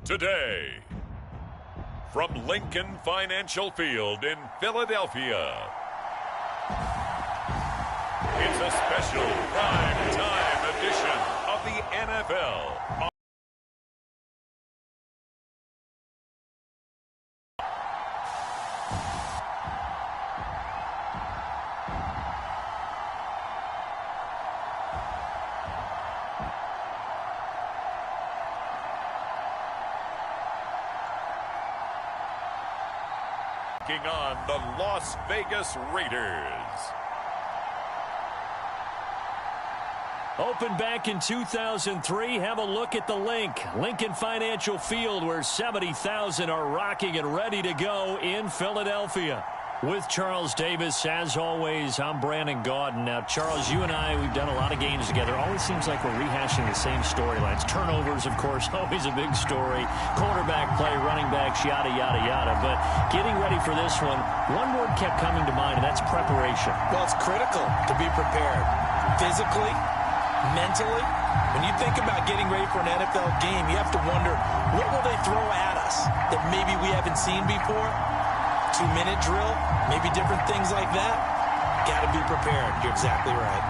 today. From Lincoln Financial Field in Philadelphia, it's a special prime time edition of the NFL. On the Las Vegas Raiders. Opened back in 2003. Have a look at the Lincoln Financial Field, where 70,000 are rocking and ready to go in Philadelphia. With Charles Davis, as always, I'm Brandon Gaudin. Now, Charles, you and I, we've done a lot of games together. Always seems like we're rehashing the same storylines. Turnovers, of course, always a big story. Quarterback play, running backs, yada, yada, yada. But getting ready for this one word kept coming to mind, and that's preparation. Well, it's critical to be prepared. Physically, mentally. When you think about getting ready for an NFL game, you have to wonder, what will they throw at us that maybe we haven't seen before? 2-minute drill, maybe different things like that. Got to be prepared. You're exactly right.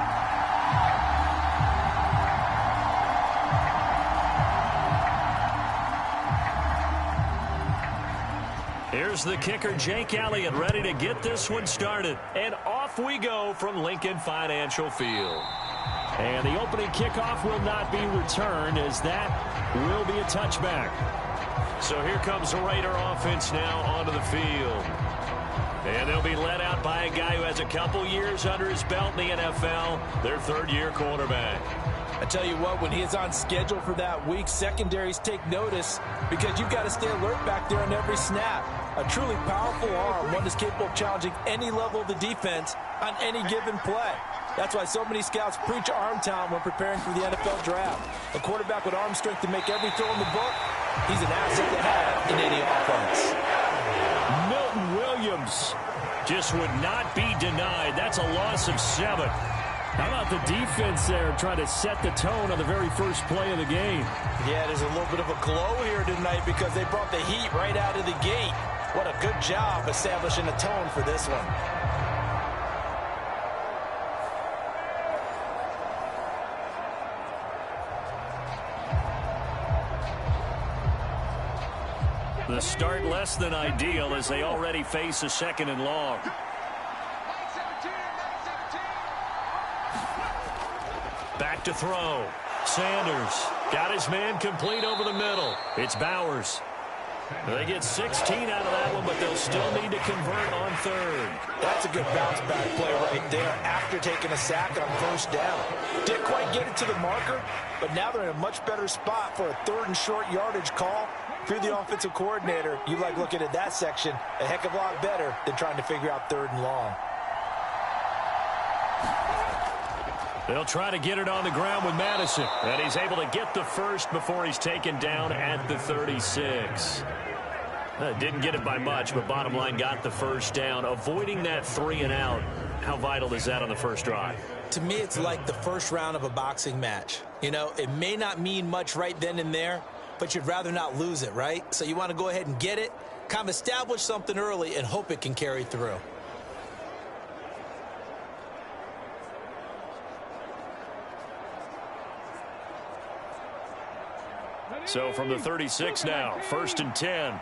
Here's the kicker, Jake Elliott, ready to get this one started. And off we go from Lincoln Financial Field. And the opening kickoff will not be returned, as that will be a touchback. So here comes the Raider offense now onto the field. And they'll be led out by a guy who has a couple years under his belt in the NFL, their third-year quarterback. I tell you what, when he is on schedule for that week, secondaries take notice because you've got to stay alert back there on every snap. A truly powerful arm, one that's capable of challenging any level of the defense on any given play. That's why so many scouts preach arm talent when preparing for the NFL draft. A quarterback with arm strength to make every throw in the book, he's an asset to have in any offense. Milton Williams just would not be denied. That's a loss of 7. How about the defense there trying to set the tone on the very first play of the game? Yeah, there's a little bit of a glow here tonight because they brought the heat right out of the gate. What a good job establishing a tone for this one. The start less than ideal as they already face a 2nd and long. Back to throw. Sanders got his man complete over the middle. It's Bowers. They get 16 out of that one, but they'll still need to convert on 3rd. That's a good bounce back play right there after taking a sack on 1st down. Didn't quite get it to the marker, but now they're in a much better spot for a 3rd and short yardage call. If you're the offensive coordinator, you like looking at that section a heck of a lot better than trying to figure out 3rd and long. They'll try to get it on the ground with Madison. And he's able to get the first before he's taken down at the 36. Didn't get it by much, but bottom line got the first down. Avoiding that 3 and out. How vital is that on the first drive? To me, it's like the first round of a boxing match. You know, it may not mean much right then and there, but you'd rather not lose it, right? So you want to go ahead and get it, kind of establish something early, and hope it can carry through. So from the 36 now, 1st and 10.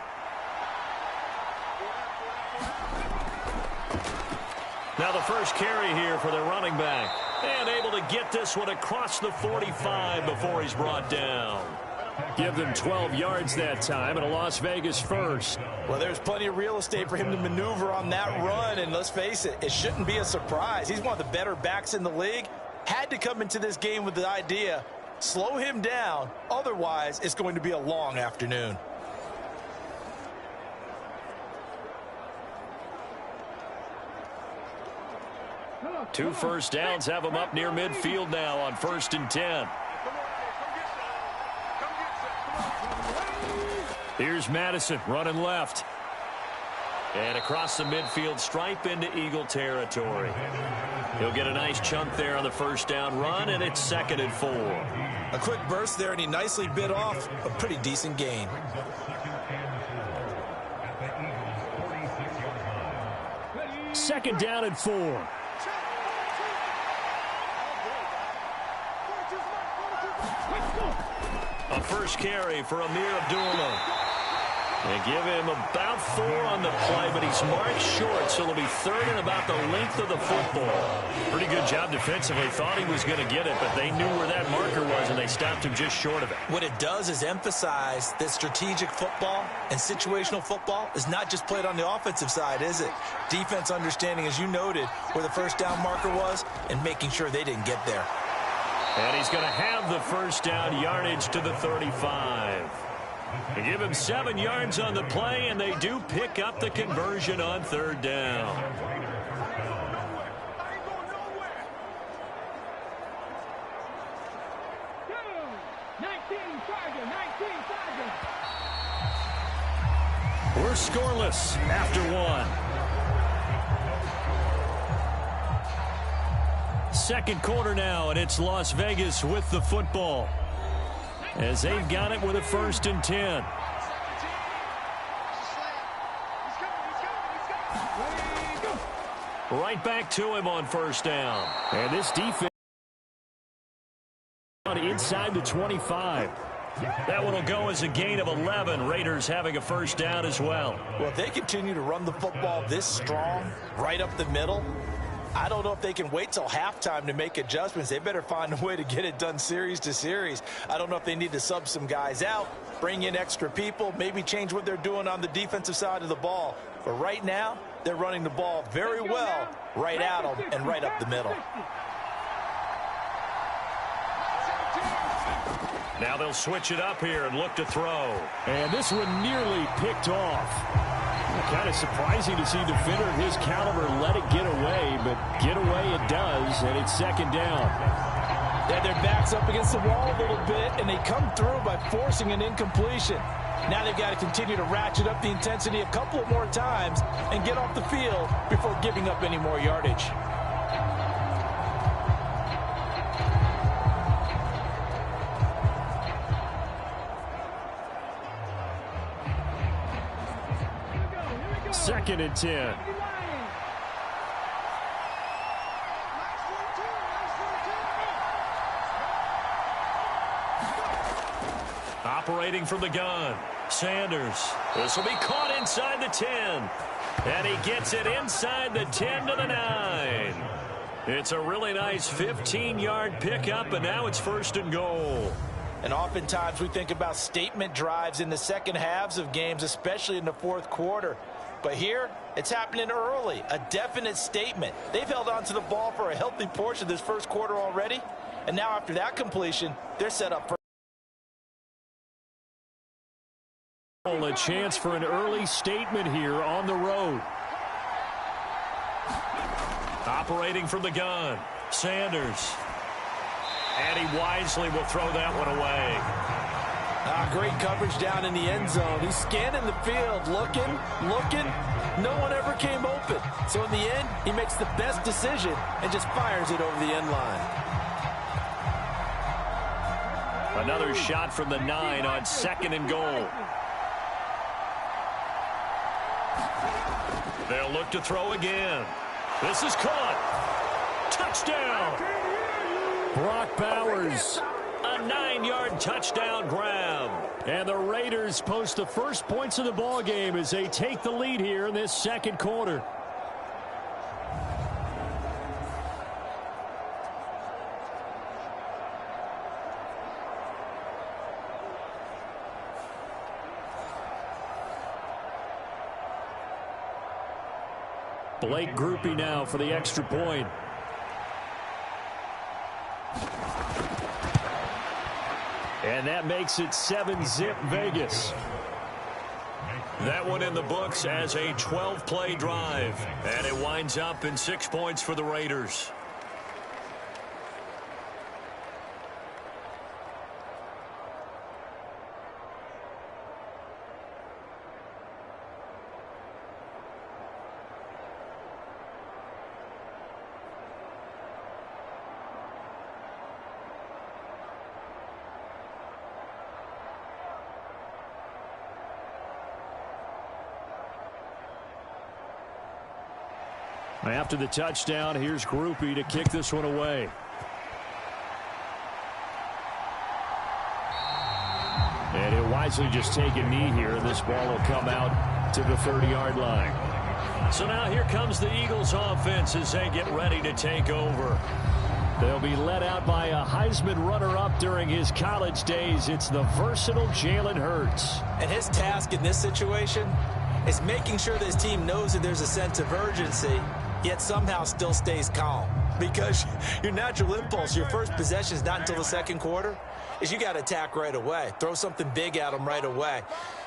Now the first carry here for the running back. And able to get this one across the 45 before he's brought down. Give them 12 yards that time and a Las Vegas first. Well, there's plenty of real estate for him to maneuver on that run. And let's face it, it shouldn't be a surprise. He's one of the better backs in the league. Had to come into this game with the idea, slow him down. Otherwise, it's going to be a long afternoon. Two first downs have him up near midfield now on 1st and 10. Here's Madison running left. And across the midfield stripe into Eagle territory. He'll get a nice chunk there on the first down run, and it's 2nd and 4. A quick burst there, and he nicely bit off a pretty decent gain. Second down and 4. A first carry for Amir Abdullah. They give him about 4 on the play, but he's marked short, so it'll be 3rd and about the length of the football. Pretty good job defensively. Thought he was going to get it, but they knew where that marker was, and they stopped him just short of it. What it does is emphasize that strategic football and situational football is not just played on the offensive side, is it? Defense understanding, as you noted, where the first down marker was and making sure they didn't get there. And he's going to have the first down yardage to the 35. They give him 7 yards on the play, and they do pick up the conversion on 3rd down. We're scoreless after 1. Second quarter now, and it's Las Vegas with the football, as they've got it with a 1st and 10. Right back to him on 1st down. And this defense inside the 25. That one will go as a gain of 11. Raiders having a first down as well. Well, if they continue to run the football this strong, right up the middle, I don't know if they can wait till halftime to make adjustments. They better find a way to get it done series to series. I don't know if they need to sub some guys out, bring in extra people, maybe change what they're doing on the defensive side of the ball. But right now, they're running the ball very well right at them and right up the middle. Now they'll switch it up here and look to throw. And this one nearly picked off. Kind of surprising to see a defender of his caliber let it get away, but get away it does, and it's 2nd down. They had their backs up against the wall a little bit, and they come through by forcing an incompletion. Now they've got to continue to ratchet up the intensity a couple more times and get off the field before giving up any more yardage. Second and 10. Operating from the gun, Sanders. This will be caught inside the 10. And he gets it inside the 10 to the 9. It's a really nice 15-yard pickup, and now it's 1st and goal. And oftentimes we think about statement drives in the second halves of games, especially in the 4th quarter. But here, it's happening early, a definite statement. They've held on to the ball for a healthy portion of this 1st quarter already. And now after that completion, they're set up for a chance for an early statement here on the road. Operating from the gun, Sanders. And he wisely will throw that one away. Great coverage down in the end zone. He's scanning the field, looking. No one ever came open. So in the end, he makes the best decision and just fires it over the end line. Another shot from the 9 on 2nd and goal. They'll look to throw again. This is caught. Touchdown. Brock Bowers. A 9-yard touchdown grab. And the Raiders post the first points of the ball game as they take the lead here in this 2nd quarter. Blake Groupie now for the extra point. And that makes it 7-zip Vegas. That one in the books as a 12-play drive. And it winds up in 6 points for the Raiders. After the touchdown, here's Groupie to kick this one away. And he'll wisely just take a knee here, and this ball will come out to the 30-yard line. So now here comes the Eagles offense as they get ready to take over. They'll be led out by a Heisman runner-up during his college days. It's the versatile Jalen Hurts. And his task in this situation is making sure that his team knows that there's a sense of urgency, yet somehow still stays calm. Because your natural impulse, your first possession is not until the second quarter, is you got to attack right away. Throw something big at them right away.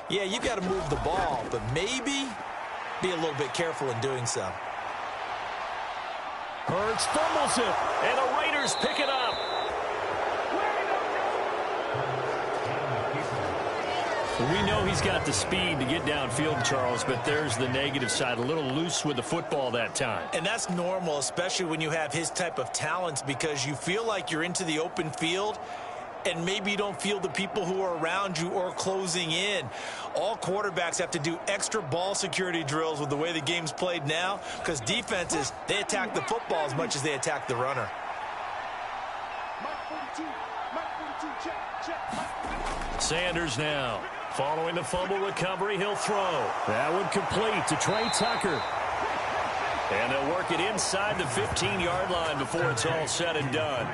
Yeah, you got to move the ball, but maybe be a little bit careful in doing so. Hurts fumbles it, and the Raiders pick it up. We know he's got the speed to get downfield, Charles, but there's the negative side. A little loose with the football that time. And that's normal, especially when you have his type of talents, because you feel like you're into the open field, and maybe you don't feel the people who are around you or closing in. All quarterbacks have to do extra ball security drills with the way the game's played now, because defenses, they attack the football as much as they attack the runner. Sanders now. Following the fumble recovery, he'll throw. That one complete to Trey Tucker. And they'll work it inside the 15-yard line before it's all said and done.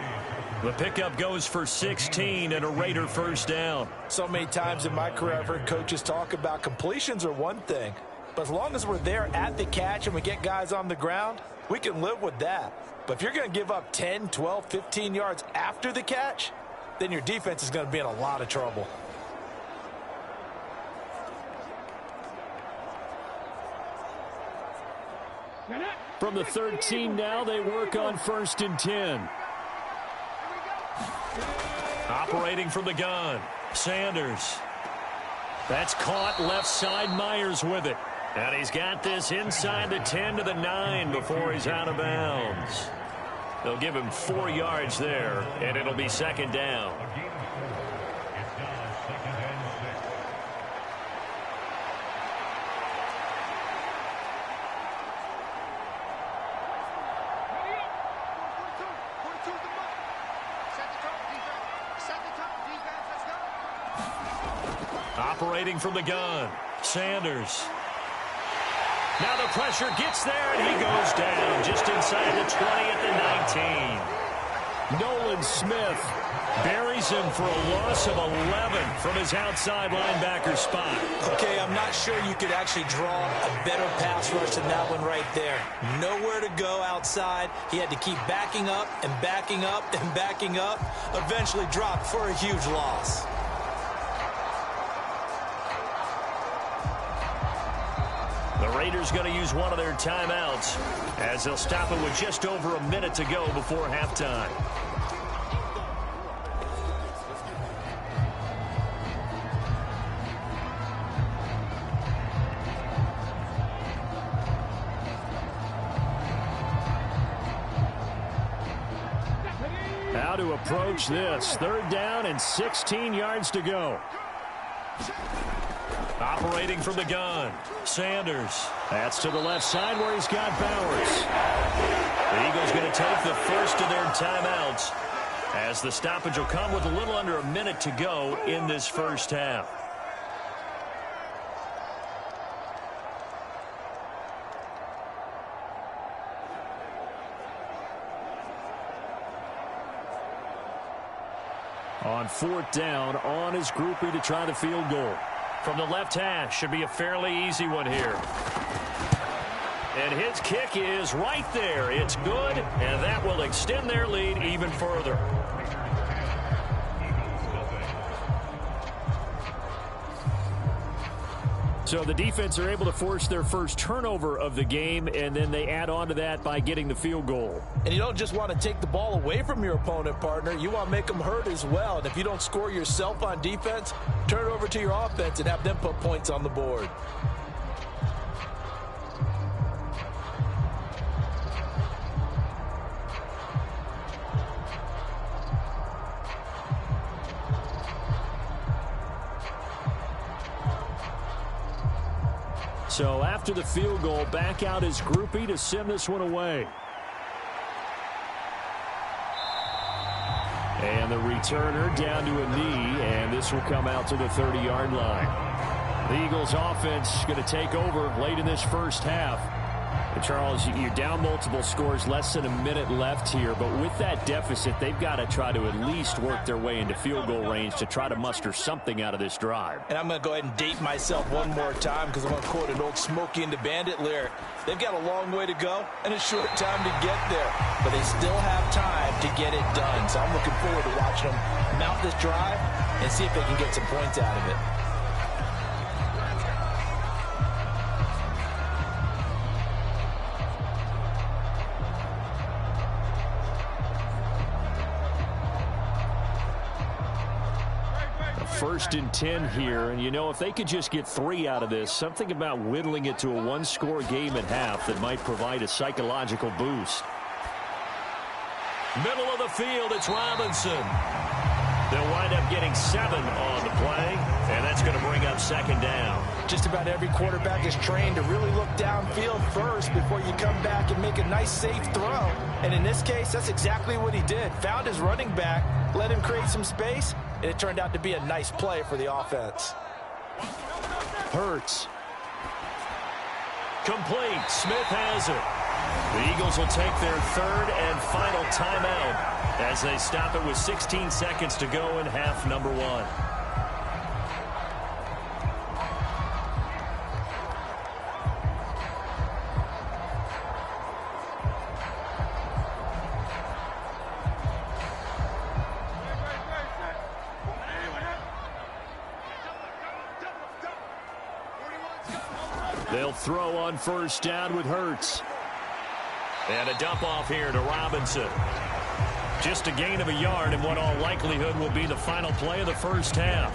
The pickup goes for 16 and a Raider first down. So many times in my career I've heard coaches talk about completions are one thing, but as long as we're there at the catch and we get guys on the ground, we can live with that. But if you're going to give up 10, 12, 15 yards after the catch, then your defense is going to be in a lot of trouble. From the 13 now, they work on 1st and 10. Operating from the gun, Sanders. That's caught left side, Myers with it. And he's got this inside the 10 to the 9 before he's out of bounds. They'll give him 4 yards there, and it'll be second down. Operating from the gun, Sanders. Now the pressure gets there, and he goes down just inside the 20 at the 19. Nolan Smith buries him for a loss of 11 from his outside linebacker spot. Okay, I'm not sure you could actually draw a better pass rush than that one right there. Nowhere to go outside. He had to keep backing up and backing up and backing up. Eventually dropped for a huge loss. The Raiders going to use one of their timeouts as they'll stop it with just over a minute to go before halftime. How to approach this. 3rd down and 16 yards to go. Operating from the gun, Sanders. That's to the left side where he's got Bowers. The Eagles going to take the first of their timeouts as the stoppage will come with a little under a minute to go in this first half. On 4th down, on his groupie to try the field goal. From the left hash, should be a fairly easy one here. And his kick is right there. It's good, and that will extend their lead even further. So the defense are able to force their first turnover of the game, and then they add on to that by getting the field goal. And you don't just want to take the ball away from your opponent, partner. You want to make them hurt as well. And if you don't score yourself on defense, turn it over to your offense and have them put points on the board. So after the field goal, back out his groupie to send this one away. And the returner down to a knee, and this will come out to the 30-yard line. The Eagles offense going to take over late in this first half. And Charles, you're down multiple scores, less than a minute left here. But with that deficit, they've got to try to at least work their way into field goal range to try to muster something out of this drive. And I'm going to go ahead and date myself one more time because I'm going to quote an old Smokey and the Bandit lyric. They've got a long way to go and a short time to get there. But they still have time to get it done. So I'm looking forward to watching them mount this drive and see if they can get some points out of it. First and 10 here, and you know, if they could just get 3 out of this, something about whittling it to a one-score game at half that might provide a psychological boost. Middle of the field, it's Robinson. They'll wind up getting 7 on the play, and that's going to bring up second down. Just about every quarterback is trained to really look downfield first before you come back and make a nice, safe throw. And in this case, that's exactly what he did. Found his running back, let him create some space, and it turned out to be a nice play for the offense. Hurts. Complete. Smith has it. The Eagles will take their third and final timeout as they stop it with 16 seconds to go in half number 1. They'll throw on first down with Hurts. And a dump off here to Robinson. Just a gain of a yard in what all likelihood will be the final play of the first half.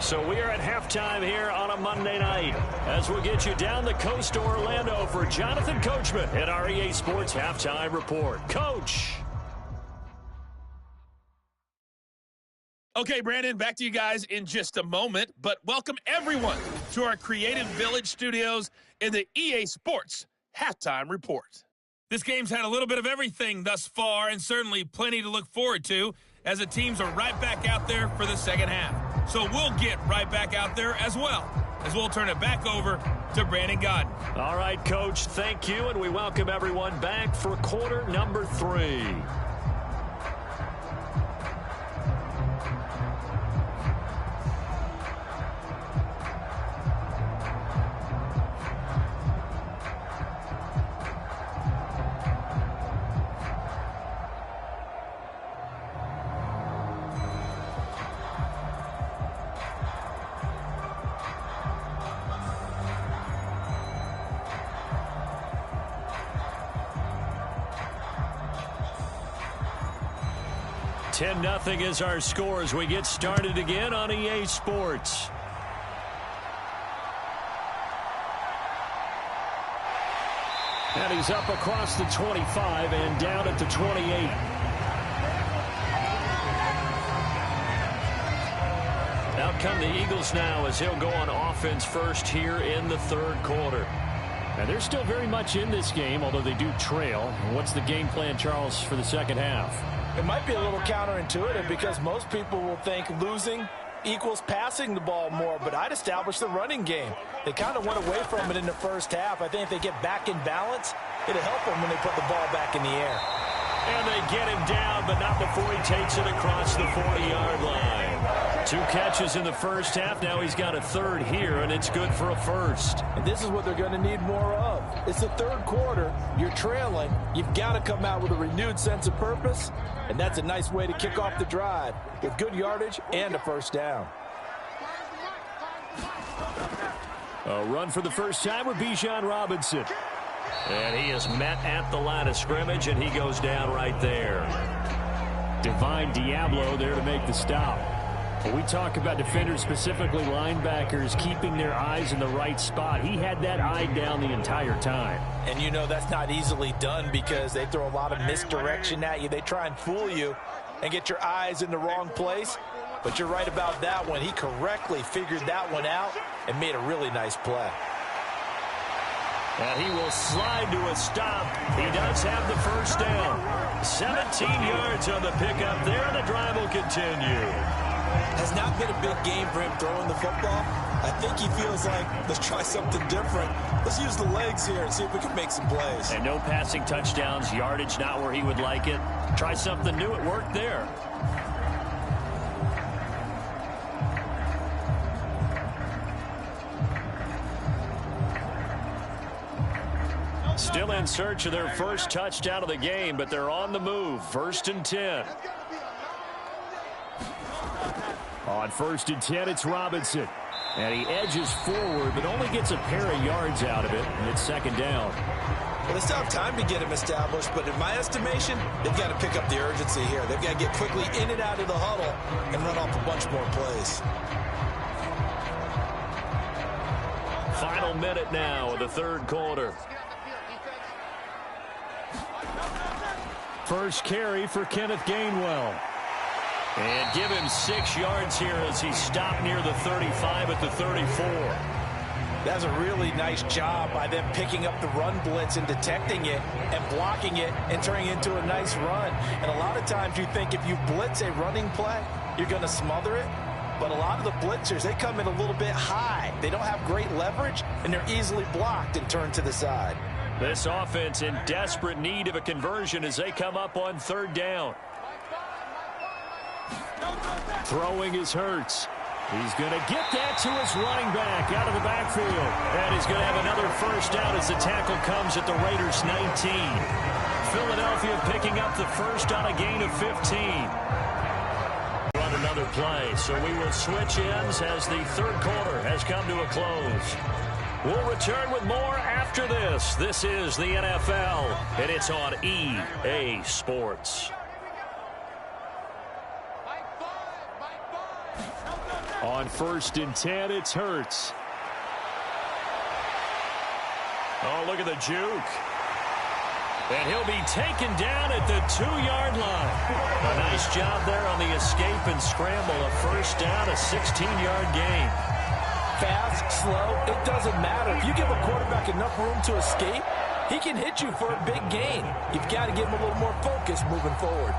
So we are at halftime here on a Monday night as we'll get you down the coast to Orlando for Jonathan Coachman at our EA Sports Halftime Report. Coach. Okay, Brandon, back to you guys in just a moment, but welcome everyone to our Creative Village studios in the EA Sports Halftime Report. This game's had a little bit of everything thus far and certainly plenty to look forward to as the teams are right back out there for the second half. So we'll get right back out there as well as we'll turn it back over to Brandon Godden. All right, Coach, thank you, and we welcome everyone back for quarter number 3. Nothing is our score as we get started again on EA Sports. And he's up across the 25 and down at the 28. Out come the Eagles now as he'll go on offense first here in the third quarter. And they're still very much in this game, although they do trail. What's the game plan, Charles, for the second half? It might be a little counterintuitive because most people will think losing equals passing the ball more, but I'd establish the running game. They kind of went away from it in the first half. I think if they get back in balance, it'll help them when they put the ball back in the air. And they get him down, but not before he takes it across the 40-yard line. 2 catches in the first half. Now he's got a third here, and it's good for a first. And this is what they're going to need more of. It's the third quarter. You're trailing. You've got to come out with a renewed sense of purpose, and that's a nice way to kick off the drive with good yardage and a first down. A run for the first time with Bijan Robinson. And he is met at the line of scrimmage, and he goes down right there. Divine Diablo there to make the stop. When we talk about defenders, specifically linebackers, keeping their eyes in the right spot, he had that eye down the entire time. And you know that's not easily done because they throw a lot of misdirection at you. They try and fool you and get your eyes in the wrong place. But you're right about that one. He correctly figured that one out and made a really nice play. And he will slide to a stop. He does have the first down. 17 yards on the pickup there. The drive will continue. Has not been a big game for him throwing the football. I think he feels like, let's try something different. Let's use the legs here and see if we can make some plays. And no passing touchdowns, yardage not where he would like it. Try something new. It worked there. Still in search of their first touchdown of the game, but they're on the move. 1st and 10. On 1st and 10, it's Robinson. And he edges forward, but only gets a pair of yards out of it, and it's 2nd down. Well, they still have time to get him established, but in my estimation, they've got to pick up the urgency here. They've got to get quickly in and out of the huddle and run off a bunch more plays. Final minute now of the 3rd quarter. First carry for Kenneth Gainwell. And give him 6 yards here as he stopped near the 35 at the 34. That's a really nice job by them picking up the run blitz and detecting it and blocking it and turning it into a nice run. And a lot of times you think if you blitz a running play, you're going to smother it. But a lot of the blitzers, they come in a little bit high. They don't have great leverage, and they're easily blocked and turned to the side. This offense in desperate need of a conversion as they come up on 3rd down. Throwing is Hurts. He's going to get that to his running back out of the backfield. And he's going to have another first down as the tackle comes at the Raiders' 19. Philadelphia picking up the first on a gain of 15. On another play, so we will switch ends as the 3rd quarter has come to a close. We'll return with more after this. This is the NFL, and it's on EA Sports. On 1st and 10, it's Hurts. Oh, look at the juke. And he'll be taken down at the 2-yard line. A nice job there on the escape and scramble. A first down, a 16-yard gain. Fast, slow, it doesn't matter. If you give a quarterback enough room to escape, he can hit you for a big gain. You've got to give him a little more focus moving forward.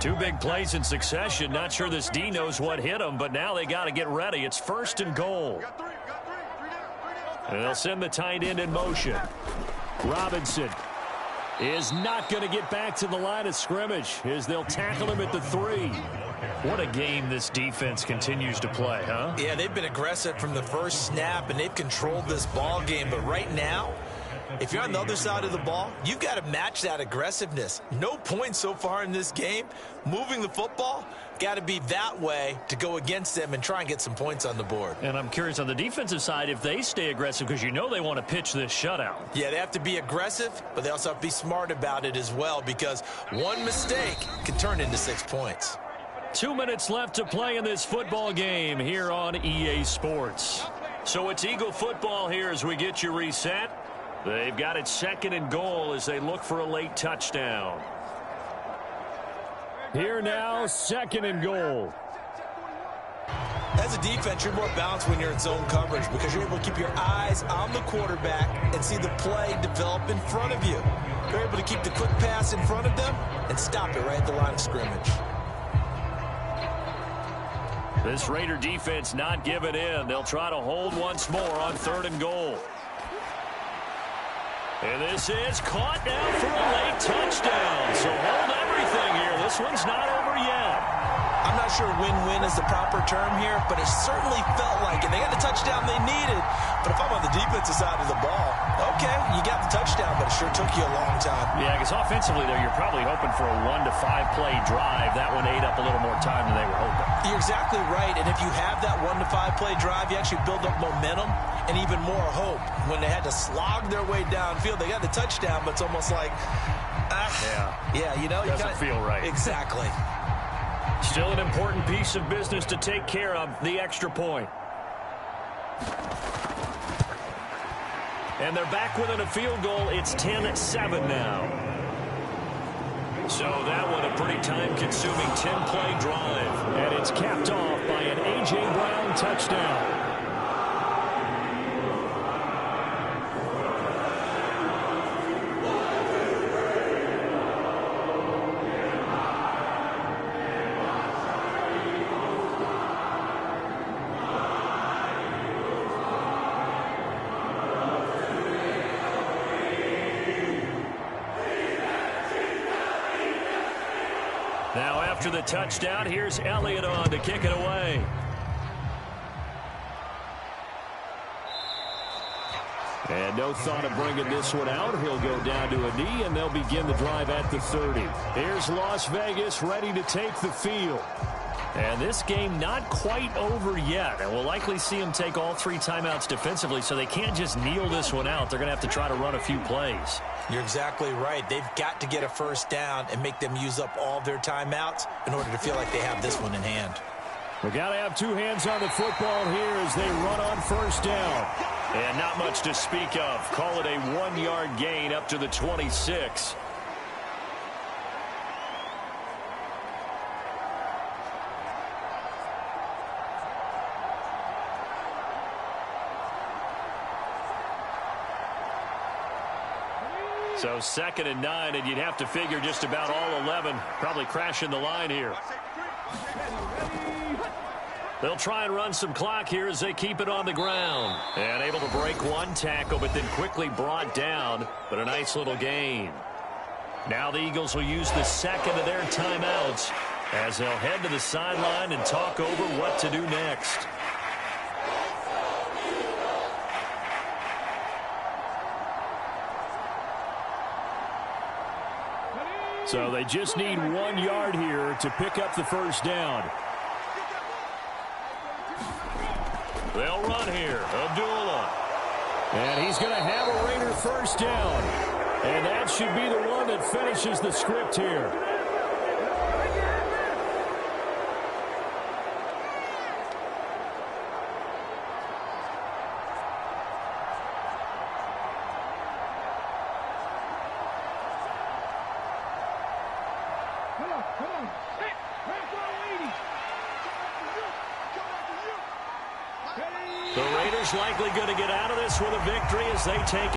Two big plays in succession. Not sure this D knows what hit him, but now they got to get ready. It's 1st and goal. And they'll send the tight end in motion. Robinson is not going to get back to the line of scrimmage as they'll tackle him at the 3. What a game this defense continues to play, huh? Yeah, they've been aggressive from the first snap, and they've controlled this ball game. But right now, if you're on the other side of the ball, you've got to match that aggressiveness. No points so far in this game. Moving the football, got to be that way to go against them and try and get some points on the board. And I'm curious on the defensive side if they stay aggressive because you know they want to pitch this shutout. Yeah, they have to be aggressive, but they also have to be smart about it as well because one mistake can turn into 6 points. 2 minutes left to play in this football game here on EA Sports. So it's Eagle football here as we get you reset. They've got it 2nd and goal as they look for a late touchdown. Here now, 2nd and goal. As a defense, you're more balanced when you're in zone coverage because you're able to keep your eyes on the quarterback and see the play develop in front of you. You're able to keep the quick pass in front of them and stop it right at the line of scrimmage. This Raider defense not giving in. They'll try to hold once more on 3rd and goal. And this is caught now for a late touchdown. So hold everything here. This one's not over yet. I'm not sure win-win is the proper term here, but it certainly felt like it. They got the touchdown they needed. But if I'm on the defensive side of the ball, okay, you got the touchdown, but it sure took you a long time. Yeah, because offensively there, you're probably hoping for a 1 to 5 play drive. That one ate up a little more time than they were hoping. You're exactly right. And if you have that 1 to 5 play drive, you actually build up momentum and even more hope. When they had to slog their way downfield, they got the touchdown, but it's almost like, yeah, you know, doesn't feel right. Exactly. Still an important piece of business to take care of, the extra point. And they're back within a field goal. It's 10-7 now. So that one a pretty time-consuming 10-play drive. And it's capped off by an A.J. Brown touchdown. Now after the touchdown, here's Elliott on to kick it away. And no thought of bringing this one out. He'll go down to a knee, and they'll begin the drive at the 30. Here's Las Vegas ready to take the field. And this game not quite over yet. And we'll likely see them take all 3 timeouts defensively, so they can't just kneel this one out. They're going to have to try to run a few plays. You're exactly right. They've got to get a first down and make them use up all their timeouts in order to feel like they have this one in hand. We got to have 2 hands on the football here as they run on first down. And not much to speak of. Call it a 1-yard gain up to the 26. So 2nd and 9, and you'd have to figure just about all 11 probably crashing the line here. They'll try and run some clock here as they keep it on the ground. And able to break 1 tackle, but then quickly brought down. But a nice little gain. Now the Eagles will use the 2nd of their timeouts as they'll head to the sideline and talk over what to do next. So they just need 1 yard here to pick up the first down. They'll run here. Abdullah. And he's going to have a Raider first down. And that should be the one that finishes the script here. The Raiders likely going to get out of this with a victory as they take